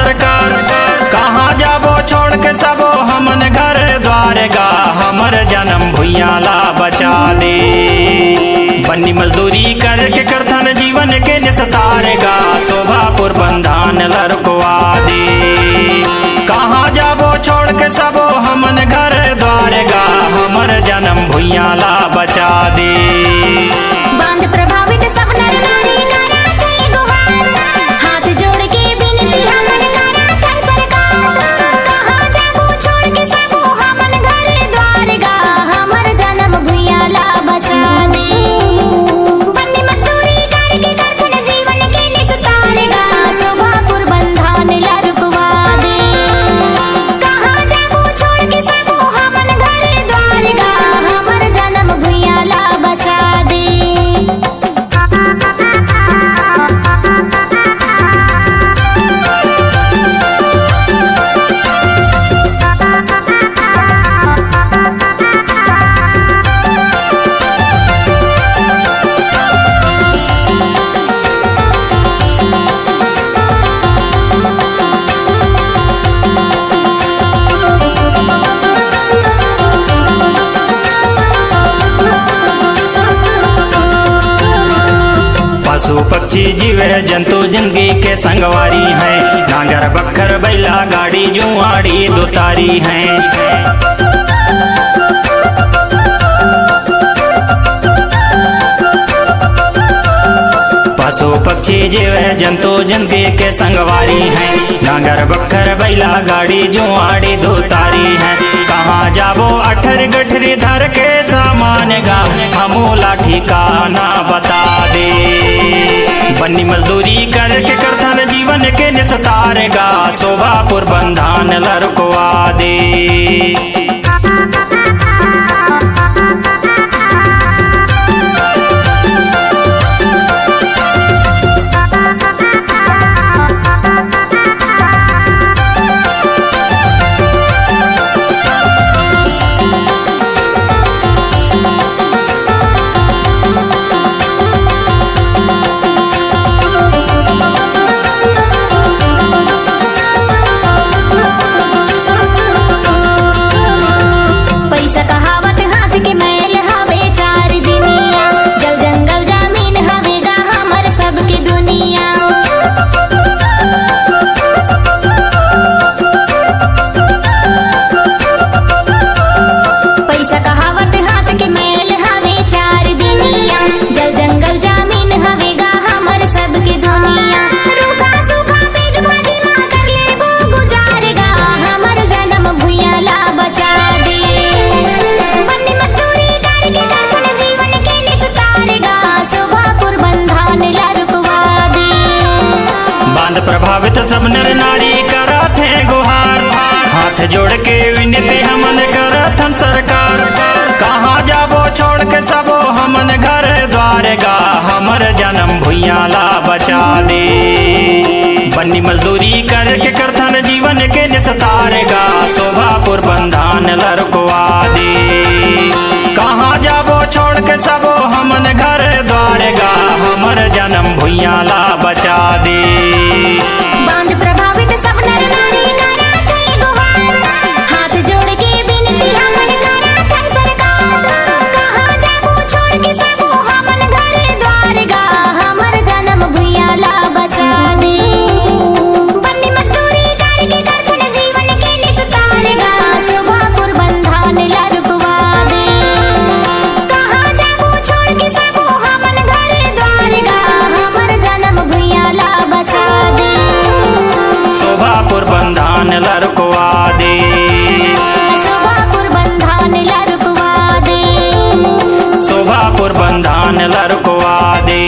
सरकार। कहाँ जाबो छोड़ के सबो हमन घर द्वार गा, हमर जन्म भुइया ला बचा दे। बन्नी मजदूरी करके करथन जीवन के निस्तार गा, शोभापुर बंधान लड़कवा दे। कहाँ जाबो छोड़ के सबो हमन घर द्वार गा, हमर जन्म भुइया ला बचा दे। बांध प्रभावित सब नर नारी करात है गुहार, हाथ जोड़ के विनती हमन कराथन सरकार। कहाँ जाबो छोड़ के सबो हमन घर द्वार गा, हमर जन्म भुइया ला बचा दे। बन्नी मजदूरी करके करथन जीवन के निस्तार गा, शोभापुर बंधान ला रुकवा दे। कहाँ जाबो छोड़ के सबो हमन घर द्वार गा, हमर जन्म भुइया ला बचा दे। पशु पक्षी जीव जंतु जिंदगी के संगवारी हैं, नांगर बखर बैला गाड़ी जुआड़ी दुतारी हैं। पशु पक्षी जीव जंतु जिंदगी के संगवारी हैं, नांगर बखर बैला गाड़ी जुआड़ी दुतारी हैं। कहाँ जाबो अठर गठरी धर के सामान गा, हमू लाठी का ना बता दे। बन्नी मजदूरी करके करथन जीवन के निस्तार गा, शोभापुर बंधान लड़कवा दे। पैसा कहावत हाथ के मैल हवे चार दिनिया, जल जंगल जमीन हवे गा हमर सबके दुनिया। पैसा कहावत हाथ के मैल हवे चार दिनिया, जल जंगल जमीन हवे गा हमर सबके दुनिया। रूखा सूखा बीज भाजी मां कर लेबो गुजार गा, हमर जन्म भुइया ला बचा दे। बन्नी मजदूरी करके करथन जीवन के निस्तार गा, शोभापुर बंधान ला रुकवा दे। बांध प्रभावित सब नर नारी करत है गुहार, हाथ जोड़ के विनती हमन करथन सरकार। कहाँ जाबो छोड़ के सबो हमन घर द्वार गा, हमर जन्म भुइया ला बचा दे। बन्नी मजदूरी करके करथन जीवन के निस्तार गा, शोभापुर बंधान लड़कवा दे। कहाँ जाबो छोड़ के सबो हमन घर द्वार गा, हमर जन्म भुइया ला बचा दे। बांध प्रभावित सब नर नारी करात है गुहार, हाथ जोड़ के विनती हमन कराथन सरकार। कहाँ जाबो छोड़ के सबो हमन घर द्वार गा, हमर जन्म भुइया ला बचा दे। बन्नी मजदूरी करके करथन जीवन के निस्तार गा, शोभापुर बंधान ला रुकवा दे। कहाँ जाबो छोड़ के सबो हमन घर द्वार गा, हमर जन्म भुइया ला बचा दे। शोभापुर बंधान लड़कवा दे। शोभापुर बंधान ला रुकवा दे। शोभापुर बंधान लड़कवा दे।